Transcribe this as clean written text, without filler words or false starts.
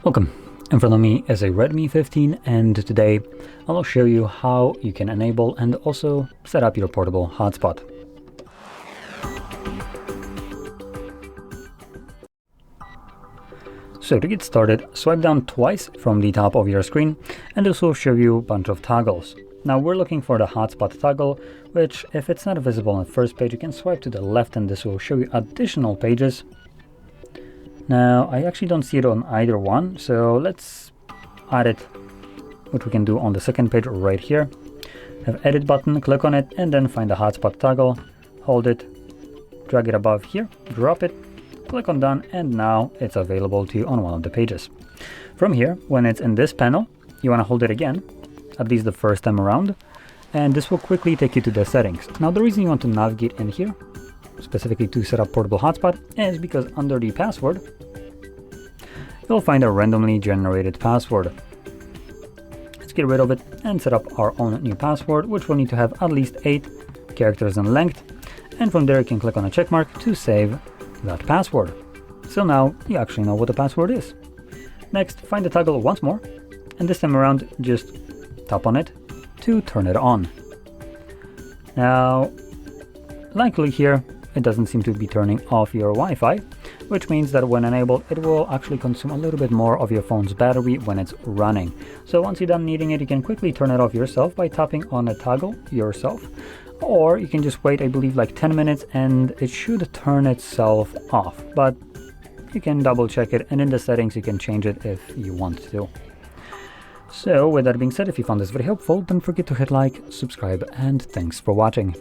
Welcome. In front of me is a Redmi 15 and today I'll show you how you can enable and also set up your portable hotspot. So to get started, swipe down twice from the top of your screen and this will show you a bunch of toggles. Now we're looking for the hotspot toggle, which if it's not visible on the first page, you can swipe to the left and this will show you additional pages. Now, I actually don't see it on either one, so let's add it, which we can do on the second page right here. Have edit button, click on it, and then find the hotspot toggle, hold it, drag it above here, drop it, click on done, and now it's available to you on one of the pages. From here, when it's in this panel, you want to hold it again, at least the first time around, and this will quickly take you to the settings. Now, the reason you want to navigate in here, specifically to set up portable hotspot, is because under the password you'll find a randomly generated password. Let's get rid of it and set up our own new password, which will need to have at least 8 characters in length, and from there you can click on a check mark to save that password. So now you actually know what the password is. Next, find the toggle once more, and this time around just tap on it to turn it on. Now likely here it doesn't seem to be turning off your Wi-Fi, which means that when enabled, it will actually consume a little bit more of your phone's battery when it's running. So once you're done needing it, you can quickly turn it off yourself by tapping on the toggle yourself, or you can just wait, I believe, like 10 minutes and it should turn itself off. But you can double check it, and in the settings you can change it if you want to. So with that being said, if you found this very helpful, don't forget to hit like, subscribe, and thanks for watching.